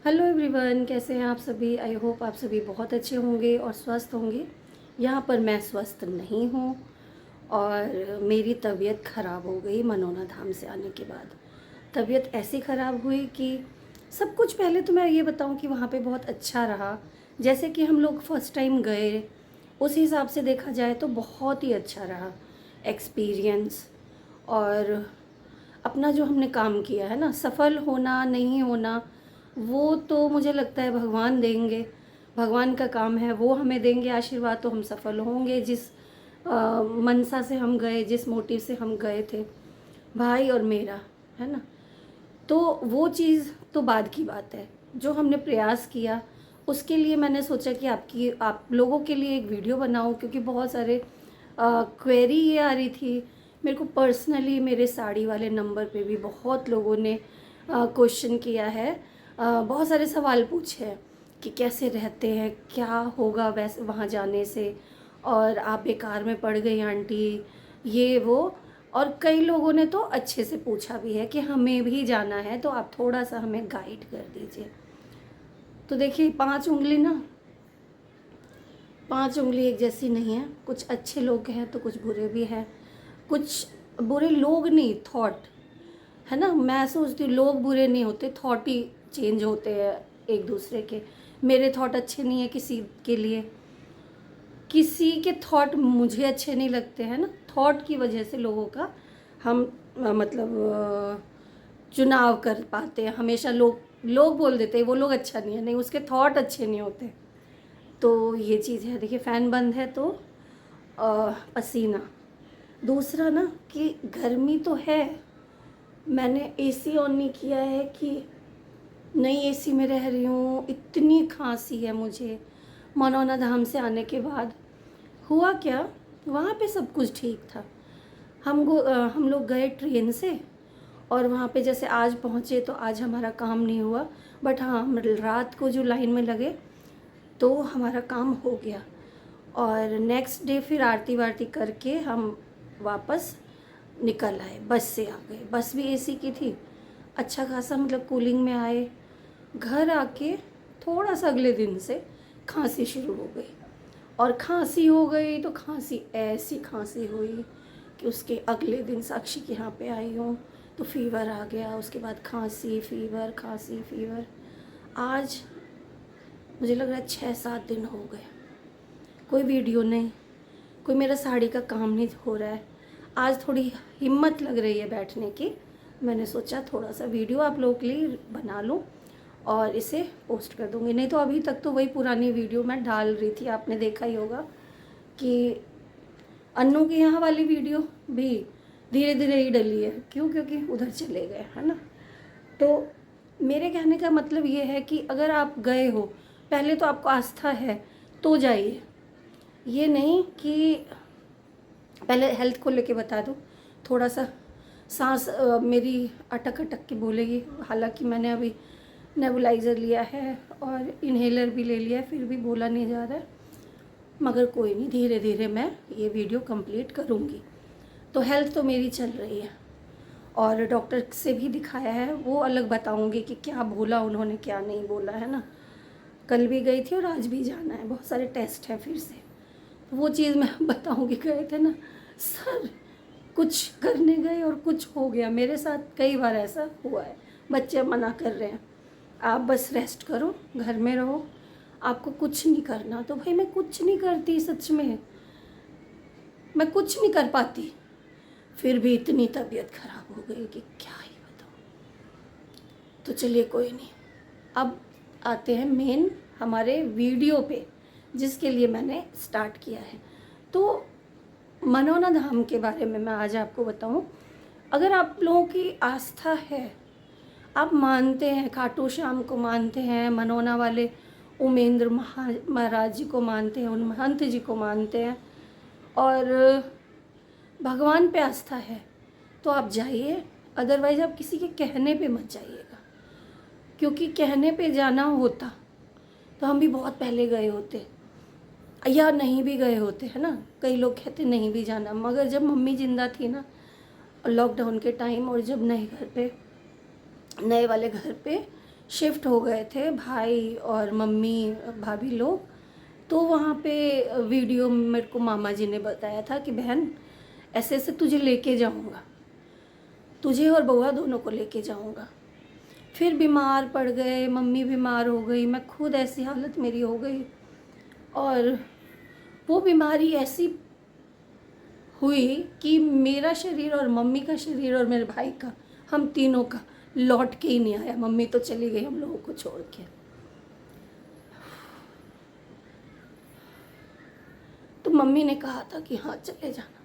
Hello everyone, कैसे हैं आप सभी। आई होप आप सभी बहुत अच्छे होंगे और स्वस्थ होंगे। यहाँ पर मैं स्वस्थ नहीं हूँ और मेरी तबीयत ख़राब हो गई मनोना धाम से आने के बाद। तबीयत ऐसी ख़राब हुई कि सब कुछ, पहले तो मैं ये बताऊँ कि वहाँ पे बहुत अच्छा रहा। जैसे कि हम लोग फर्स्ट टाइम गए, उस हिसाब से देखा जाए तो बहुत ही अच्छा रहा एक्सपीरियंस। और अपना जो हमने काम किया है ना, सफल होना नहीं होना वो तो मुझे लगता है भगवान देंगे। भगवान का काम है, वो हमें देंगे आशीर्वाद, तो हम सफल होंगे। जिस मनसा से हम गए, जिस मोटिव से हम गए थे, भाई और मेरा, है ना। तो वो चीज़ तो बाद की बात है। जो हमने प्रयास किया उसके लिए मैंने सोचा कि आप लोगों के लिए एक वीडियो बनाऊं, क्योंकि बहुत सारे क्वेरी ये आ रही थी मेरे को पर्सनली। मेरे साड़ी वाले नंबर पे भी बहुत लोगों ने क्वेश्चन किया है, बहुत सारे सवाल पूछे हैं कि कैसे रहते हैं, क्या होगा वैसे वहाँ जाने से, और आप बेकार में पड़ गई आंटी, ये वो। और कई लोगों ने तो अच्छे से पूछा भी है कि हमें भी जाना है, तो आप थोड़ा सा हमें गाइड कर दीजिए। तो देखिए, 5 उंगली ना, 5 उंगली एक जैसी नहीं है। कुछ अच्छे लोग हैं तो कुछ बुरे भी हैं। कुछ बुरे लोग नहीं, थॉट, है ना। मैं सोचती हूँ लोग बुरे नहीं होते, थॉट ही चेंज होते हैं एक दूसरे के। मेरे थॉट अच्छे नहीं है किसी के लिए, किसी के थॉट मुझे अच्छे नहीं लगते हैं ना। थॉट की वजह से लोगों का हम मतलब चुनाव कर पाते हैं। हमेशा लोग लोग बोल देते हैं वो लोग अच्छा नहीं है, नहीं, उसके थॉट अच्छे नहीं होते। तो ये चीज़ है। देखिए, फ़ैन बंद है तो पसीना। दूसरा ना कि गर्मी तो है, मैंने एसी ऑन नहीं किया है कि नई एसी में रह रही हूँ। इतनी खांसी है मुझे मनौना धाम से आने के बाद। हुआ क्या, वहाँ पे सब कुछ ठीक था। हम लोग गए ट्रेन से, और वहाँ पे जैसे आज पहुँचे तो आज हमारा काम नहीं हुआ। बट हाँ, हम रात को जो लाइन में लगे तो हमारा काम हो गया। और नेक्स्ट डे फिर आरती वारती करके हम वापस निकल आए, बस से आ गए। बस भी एसी की थी, अच्छा खासा मतलब कूलिंग में आए। घर आके थोड़ा सा अगले दिन से खांसी शुरू हो गई, और खांसी हो गई तो खांसी ऐसी खांसी हुई कि उसके अगले दिन साक्षी के यहाँ पे आई हूँ तो फीवर आ गया। उसके बाद खांसी फीवर, खांसी फीवर। आज मुझे लग रहा है 6-7 दिन हो गए, कोई वीडियो नहीं, कोई मेरा साड़ी का काम नहीं हो रहा है। आज थोड़ी हिम्मत लग रही है बैठने की। मैंने सोचा थोड़ा सा वीडियो आप लोगों के लिए बना लूँ और इसे पोस्ट कर दूँगी। नहीं तो अभी तक तो वही पुरानी वीडियो मैं डाल रही थी, आपने देखा ही होगा कि अन्नू के यहाँ वाली वीडियो भी धीरे धीरे ही डली है। क्यों? क्योंकि उधर चले गए, है ना। तो मेरे कहने का मतलब ये है कि अगर आप गए हो, पहले तो आपको आस्था है तो जाइए। ये नहीं कि पहले हेल्थ को लेके बता दूँ, थोड़ा सा सांस मेरी अटक अटक के बोलेगी। हालांकि मैंने अभी नेबुलाइज़र लिया है और इन्हेलर भी ले लिया है, फिर भी बोला नहीं जा रहा है। मगर कोई नहीं, धीरे धीरे मैं ये वीडियो कंप्लीट करूँगी। तो हेल्थ तो मेरी चल रही है, और डॉक्टर से भी दिखाया है, वो अलग बताऊँगी कि क्या बोला उन्होंने, क्या नहीं बोला, है ना। कल भी गई थी और आज भी जाना है, बहुत सारे टेस्ट हैं फिर से। तो वो चीज़ मैं बताऊँगी। गए थे ना सर, कुछ करने गए और कुछ हो गया। मेरे साथ कई बार ऐसा हुआ है। बच्चे मना कर रहे हैं, आप बस रेस्ट करो, घर में रहो, आपको कुछ नहीं करना। तो भाई मैं कुछ नहीं करती, सच में मैं कुछ नहीं कर पाती। फिर भी इतनी तबीयत खराब हो गई कि क्या ही बताऊँ। तो चलिए कोई नहीं, अब आते हैं मेन हमारे वीडियो पे, जिसके लिए मैंने स्टार्ट किया है। तो मनौना धाम के बारे में मैं आज आपको बताऊं। अगर आप लोगों की आस्था है, आप मानते हैं, खाटू श्याम को मानते हैं, मनौना वाले उमेंद्र महाराज जी को मानते हैं, उन महंत जी को मानते हैं, और भगवान पे आस्था है, तो आप जाइए। अदरवाइज़ आप किसी के कहने पे मत जाइएगा, क्योंकि कहने पे जाना होता तो हम भी बहुत पहले गए होते, या नहीं भी गए होते, है ना। कई लोग कहते नहीं भी जाना, मगर जब मम्मी ज़िंदा थी ना लॉकडाउन के टाइम, और जब नए वाले घर पे शिफ्ट हो गए थे भाई और मम्मी भाभी लोग। तो वहाँ पे वीडियो मेरे को मामा जी ने बताया था कि बहन ऐसे ऐसे तुझे लेके जाऊँगा, तुझे और बउआ दोनों को लेके जाऊँगा। फिर बीमार पड़ गए, मम्मी बीमार हो गई, मैं खुद ऐसी हालत मेरी हो गई। और वो बीमारी ऐसी हुई कि मेरा शरीर और मम्मी का शरीर और मेरे भाई का, हम तीनों का लौट के ही नहीं आया। मम्मी तो चली गई हम लोगों को छोड़ के। तो मम्मी ने कहा था कि हाँ चले जाना,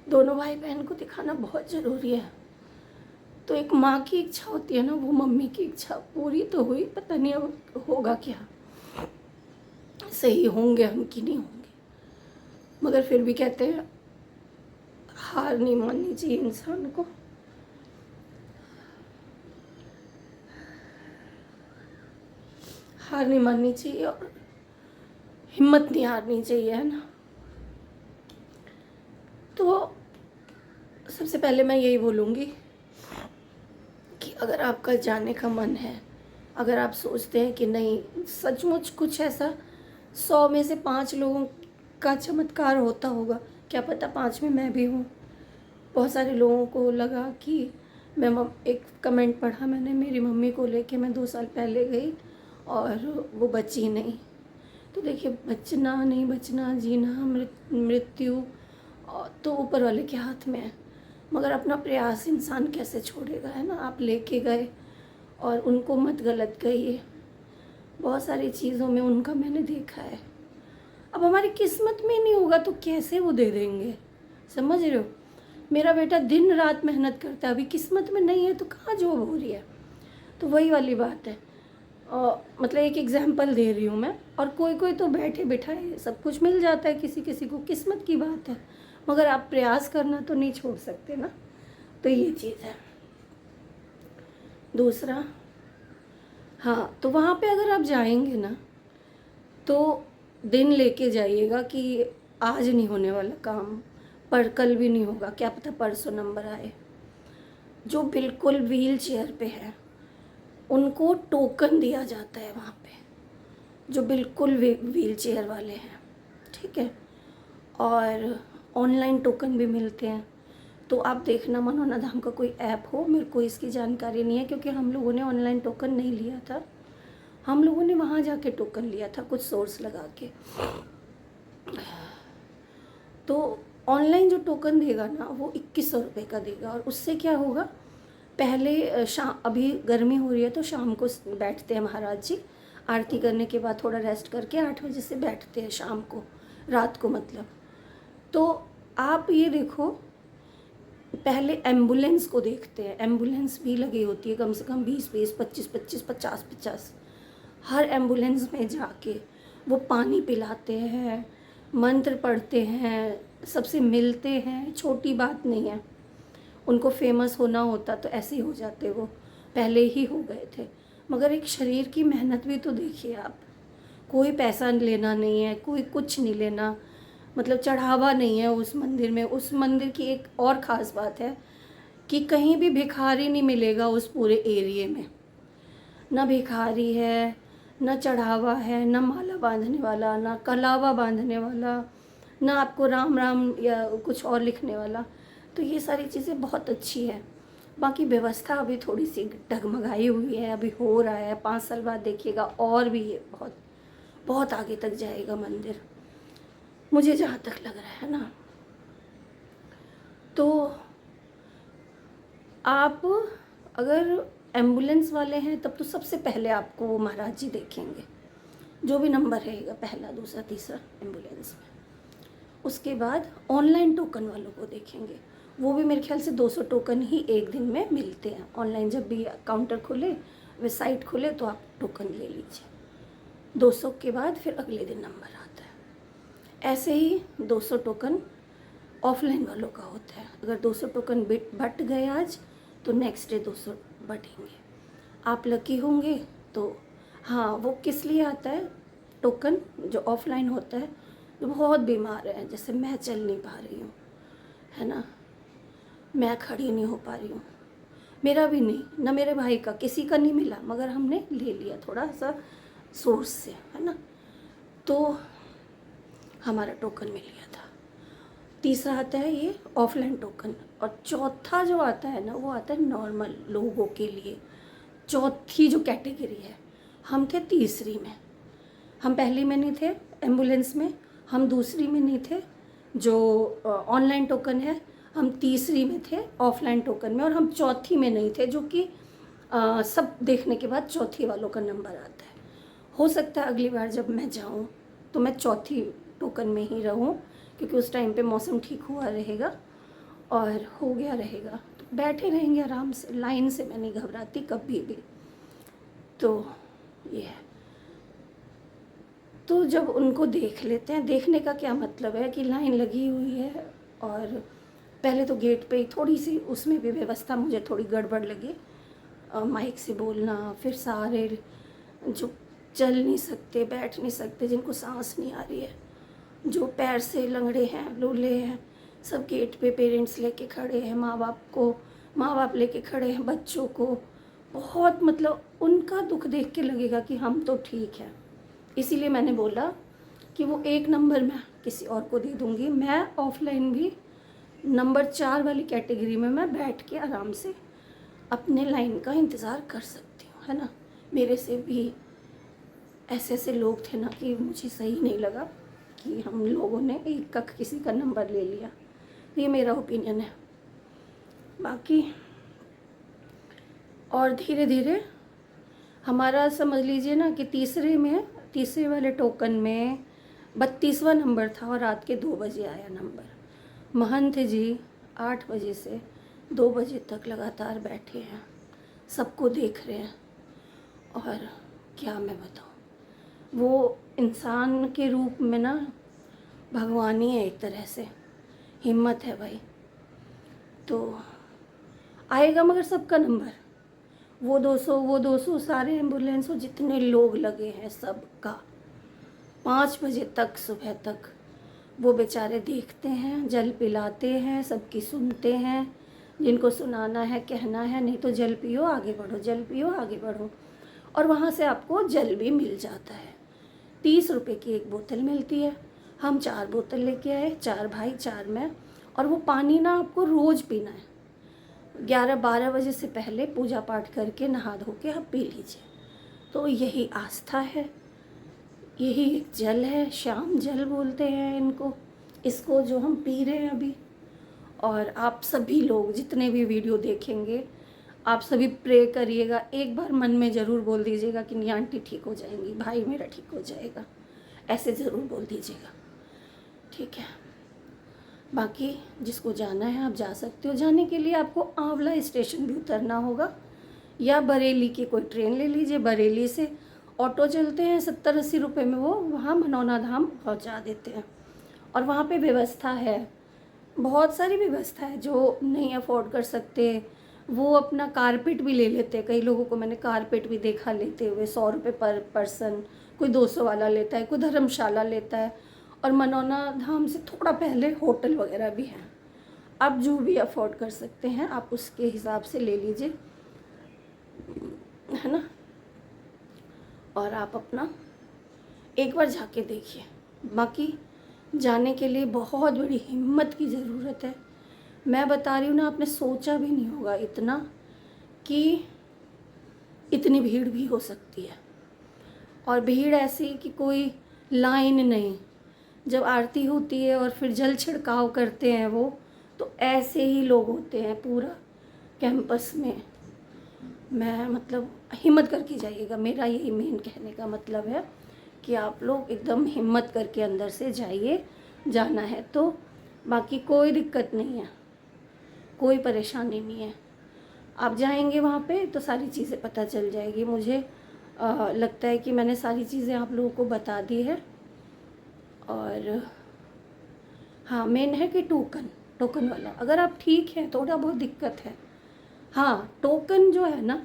दोनों भाई बहन को दिखाना बहुत ज़रूरी है। तो एक माँ की इच्छा होती है ना, वो मम्मी की इच्छा पूरी तो हुई, पता नहीं अब होगा क्या, सही होंगे हम कि नहीं होंगे। मगर फिर भी कहते हैं हार नहीं माननी चाहिए इंसान को। हार नहीं माननी चाहिए और हिम्मत नहीं हारनी चाहिए, है ना। तो सबसे पहले मैं यही बोलूँगी कि अगर आपका जाने का मन है, अगर आप सोचते हैं कि नहीं सचमुच कुछ ऐसा 100 में से 5 लोगों का चमत्कार होता होगा, क्या पता 5 में मैं भी हूँ। बहुत सारे लोगों को लगा कि एक कमेंट पढ़ा मैंने, मेरी मम्मी को लेके मैं 2 साल पहले गई और वो बची नहीं। तो देखिए बचना नहीं बचना, जीना मृत्यु तो ऊपर वाले के हाथ में है। मगर अपना प्रयास इंसान कैसे छोड़ेगा, है ना। आप लेके गए और उनको मत गलत कहिए। बहुत सारी चीज़ों में उनका मैंने देखा है। अब हमारी किस्मत में नहीं होगा तो कैसे वो दे देंगे, समझ रहे हो। मेरा बेटा दिन रात मेहनत करता है, अभी किस्मत में नहीं है तो कहाँ जॉब हो रही है। तो वही वाली बात है। मतलब एक एग्जांपल दे रही हूँ मैं। और कोई कोई तो बैठे बिठाए सब कुछ मिल जाता है, किसी किसी को किस्मत की बात है। मगर आप प्रयास करना तो नहीं छोड़ सकते ना। तो ये चीज़ है। दूसरा, हाँ, तो वहाँ पे अगर आप जाएंगे ना तो दिन लेके जाइएगा कि आज नहीं होने वाला काम, पर कल भी नहीं होगा, क्या पता परसों नंबर आए। जो बिल्कुल व्हील चेयर पे है उनको टोकन दिया जाता है वहाँ पे, जो बिल्कुल व्हील चेयर वाले हैं, ठीक है। और ऑनलाइन टोकन भी मिलते हैं। तो आप देखना मनोना धाम का कोई ऐप हो, मेरे को इसकी जानकारी नहीं है क्योंकि हम लोगों ने ऑनलाइन टोकन नहीं लिया था, हम लोगों ने वहाँ जाके टोकन लिया था कुछ सोर्स लगा के। तो ऑनलाइन जो टोकन देगा ना वो 2100 रुपये का देगा। और उससे क्या होगा, पहले शाम, अभी गर्मी हो रही है तो शाम को बैठते हैं महाराज जी, आरती करने के बाद थोड़ा रेस्ट करके 8 बजे से बैठते हैं शाम को, रात को मतलब। तो आप ये देखो, पहले एम्बुलेंस को देखते हैं, एम्बुलेंस भी लगी होती है कम से कम 20-20, 25-25, 50-50। हर एम्बुलेंस में जाके वो पानी पिलाते हैं, मंत्र पढ़ते हैं, सबसे मिलते हैं, छोटी बात नहीं है। उनको फेमस होना होता तो ऐसे ही हो जाते, वो पहले ही हो गए थे। मगर एक शरीर की मेहनत भी तो देखिए आप। कोई पैसा लेना नहीं है, कोई कुछ नहीं लेना, मतलब चढ़ावा नहीं है उस मंदिर में। उस मंदिर की एक और ख़ास बात है कि कहीं भी भिखारी नहीं मिलेगा उस पूरे एरिए में। ना भिखारी है, ना चढ़ावा है, ना माला बांधने वाला, ना कलावा बांधने वाला, ना आपको राम राम या कुछ और लिखने वाला। तो ये सारी चीज़ें बहुत अच्छी है। बाकी व्यवस्था अभी थोड़ी सी डगमगाई हुई है, अभी हो रहा है। 5 साल बाद देखिएगा और भी ये बहुत बहुत आगे तक जाएगा मंदिर, मुझे जहाँ तक लग रहा है ना। तो आप अगर एम्बुलेंस वाले हैं तब तो सबसे पहले आपको वो महाराज जी देखेंगे, जो भी नंबर रहेगा, पहला दूसरा तीसरा एम्बुलेंस में। उसके बाद ऑनलाइन टोकन वालों को देखेंगे, वो भी मेरे ख्याल से 200 टोकन ही एक दिन में मिलते हैं ऑनलाइन। जब भी काउंटर खुले, वेबसाइट खुले तो आप टोकन ले लीजिए। 200 के बाद फिर अगले दिन नंबर आता है। ऐसे ही 200 टोकन ऑफलाइन वालों का होता है। अगर 200 टोकन बट गए आज तो नेक्स्ट डे 200 बटेंगे। आप लकी होंगे तो हाँ, वो किस लिए आता है टोकन, जो ऑफलाइन होता है, जो बहुत बीमार है, जैसे मैं चल नहीं पा रही हूँ, है ना, मैं खड़ी नहीं हो पा रही हूँ, मेरा भी नहीं, ना मेरे भाई का, किसी का नहीं मिला, मगर हमने ले लिया थोड़ा सा सोर्स से, है ना। तो हमारा टोकन मिल गया था। तीसरा आता है ये ऑफलाइन टोकन, और चौथा जो आता है ना वो आता है नॉर्मल लोगों के लिए। चौथी जो कैटेगरी है, हम थे तीसरी में। हम पहली में नहीं थे एम्बुलेंस में, हम दूसरी में नहीं थे जो ऑनलाइन टोकन है, हम तीसरी में थे ऑफलाइन टोकन में, और हम चौथी में नहीं थे, जो कि सब देखने के बाद चौथी वालों का नंबर आता है। हो सकता है अगली बार जब मैं जाऊं तो मैं चौथी टोकन में ही रहूं, क्योंकि उस टाइम पे मौसम ठीक हुआ रहेगा और हो गया रहेगा, तो बैठे रहेंगे आराम से। लाइन से मैं नहीं घबराती कभी भी। तो ये है। तो जब उनको देख लेते हैं, देखने का क्या मतलब है कि लाइन लगी हुई है, और पहले तो गेट पे ही थोड़ी सी उसमें भी व्यवस्था मुझे थोड़ी गड़बड़ लगी। माइक से बोलना, फिर सारे जो चल नहीं सकते, बैठ नहीं सकते, जिनको सांस नहीं आ रही है, जो पैर से लंगड़े हैं, लूले हैं, सब गेट पे पेरेंट्स लेके खड़े हैं, माँ बाप लेके खड़े हैं बच्चों को। बहुत मतलब उनका दुख देख के लगेगा कि हम तो ठीक हैं। इसीलिए मैंने बोला कि वो एक नंबर मैं किसी और को दे दूँगी। मैं ऑफलाइन भी नंबर 4 वाली कैटेगरी में मैं बैठ के आराम से अपने लाइन का इंतज़ार कर सकती हूँ, है ना। मेरे से भी ऐसे ऐसे लोग थे ना कि मुझे सही नहीं लगा कि हम लोगों ने एक का किसी का नंबर ले लिया। ये मेरा ओपिनियन है। बाकी और धीरे धीरे हमारा समझ लीजिए ना कि तीसरे वाले टोकन में 32वां नंबर था, और रात के 2 बजे आया नंबर। महंत जी 8 बजे से 2 बजे तक लगातार बैठे हैं, सबको देख रहे हैं। और क्या मैं बताऊँ, वो इंसान के रूप में ना भगवान ही है एक तरह से। हिम्मत है भाई। तो आएगा मगर सबका नंबर, वो 200 सारे एम्बुलेंस, वो जितने लोग लगे हैं सबका। 5 बजे तक, सुबह तक वो बेचारे देखते हैं, जल पिलाते हैं, सबकी सुनते हैं। जिनको सुनाना है, कहना है, नहीं तो जल पियो आगे बढ़ो, जल पियो आगे बढ़ो। और वहाँ से आपको जल भी मिल जाता है। 30 रुपये की एक बोतल मिलती है। हम 4 बोतल लेके आए, 4 भाई 4 मैं। और वो पानी ना आपको रोज़ पीना है। 11-12 बजे से पहले पूजा पाठ करके नहा धो के आप पी लीजिए। तो यही आस्था है, यही एक जल है, श्याम जल बोलते हैं इनको, इसको जो हम पी रहे हैं अभी। और आप सभी लोग जितने भी वीडियो देखेंगे, आप सभी प्रे करिएगा, एक बार मन में ज़रूर बोल दीजिएगा कि नहीं आंटी ठीक हो जाएंगी, भाई मेरा ठीक हो जाएगा, ऐसे ज़रूर बोल दीजिएगा, ठीक है। बाकी जिसको जाना है आप जा सकते हो। जाने के लिए आपको आंवला स्टेशन भी उतरना होगा, या बरेली की कोई ट्रेन ले लीजिए। बरेली से ऑटो चलते हैं 70-80 रुपये में, वो वहाँ मनौना धाम पहुँचा देते हैं। और वहाँ पे व्यवस्था है, बहुत सारी व्यवस्था है। जो नहीं अफोर्ड कर सकते वो अपना कारपेट भी ले लेते हैं। कई लोगों को मैंने कारपेट भी देखा लेते हुए, 100 रुपये पर पर्सन, कोई 200 वाला लेता है, कोई धर्मशाला लेता है। और मनौना धाम से थोड़ा पहले होटल वगैरह भी हैं। आप जो भी अफोर्ड कर सकते हैं आप उसके हिसाब से ले लीजिए, है ना। और आप अपना एक बार जाके देखिए। बाकी जाने के लिए बहुत बड़ी हिम्मत की ज़रूरत है। मैं बता रही हूँ ना, आपने सोचा भी नहीं होगा इतना कि इतनी भीड़ भी हो सकती है। और भीड़ ऐसी कि कोई लाइन नहीं। जब आरती होती है और फिर जल छिड़काव करते हैं वो, तो ऐसे ही लोग होते हैं पूरा कैंपस में। मैं मतलब हिम्मत करके जाइएगा, मेरा यही मेन कहने का मतलब है कि आप लोग एकदम हिम्मत करके अंदर से जाइए, जाना है तो। बाकी कोई दिक्कत नहीं है, कोई परेशानी नहीं है। आप जाएंगे वहाँ पे तो सारी चीज़ें पता चल जाएगी। मुझे लगता है कि मैंने सारी चीज़ें आप लोगों को बता दी है। और हाँ, मेन है कि टोकन वाला, अगर आप ठीक है, थोड़ा बहुत दिक्कत है, हाँ टोकन जो है ना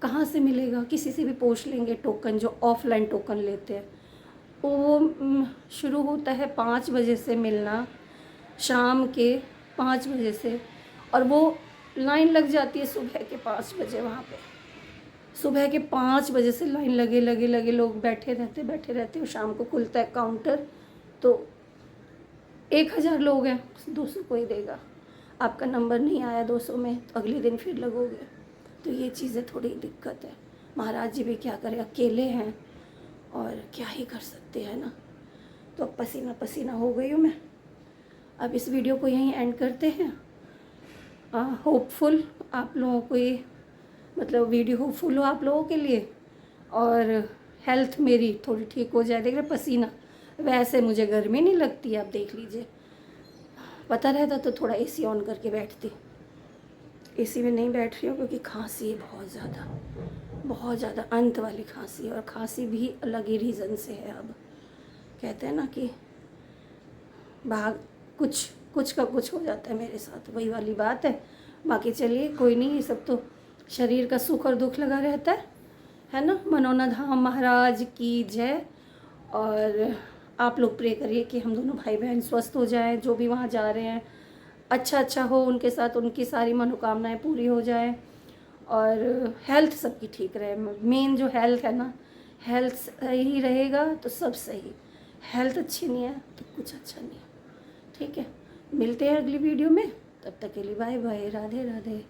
कहाँ से मिलेगा, किसी से भी पूछ लेंगे। टोकन जो ऑफलाइन टोकन लेते हैं वो शुरू होता है 5 बजे से मिलना, शाम के 5 बजे से। और वो लाइन लग जाती है सुबह के 5 बजे वहाँ पे। सुबह के 5 बजे से लाइन लगे लोग बैठे रहते और शाम को खुलता है काउंटर तो 1000 लोग हैं, 200 कोई देगा। आपका नंबर नहीं आया 200 में तो अगले दिन फिर लगोगे। तो ये चीज़ें थोड़ी दिक्कत है। महाराज जी भी क्या करें, अकेले हैं और क्या ही कर सकते हैं ना। तो अब पसीना पसीना हो गई हूँ मैं। अब इस वीडियो को यहीं एंड करते हैं। होपफुल आप लोगों को ये मतलब वीडियो होपफुल हो आप लोगों के लिए और हेल्थ मेरी थोड़ी ठीक हो जाए। देख रहे पसीना, वैसे मुझे गर्मी नहीं लगती, आप देख लीजिए। पता रहता तो थोड़ा एसी ऑन करके बैठती। एसी में नहीं बैठ रही हूँ क्योंकि खांसी है बहुत ज़्यादा अंत वाली खांसी है। और खांसी भी अलग ही रीज़न से है। अब कहते हैं ना कि भाग कुछ का कुछ हो जाता है मेरे साथ, वही वाली बात है। बाकी चलिए कोई नहीं, ये सब तो शरीर का सुख और दुख लगा रहता है ना। मनोना धाम महाराज की जय। और आप लोग प्रे करिए कि हम दोनों भाई बहन स्वस्थ हो जाएं, जो भी वहाँ जा रहे हैं अच्छा हो उनके साथ, उनकी सारी मनोकामनाएं पूरी हो जाए और हेल्थ सबकी ठीक रहे। मेन जो हेल्थ है ना, हेल्थ सही रहेगा तो सब सही। हेल्थ अच्छी नहीं है तो कुछ अच्छा नहीं है। ठीक है, मिलते हैं अगली वीडियो में, तब तक के लिए बाय बाय, राधे राधे।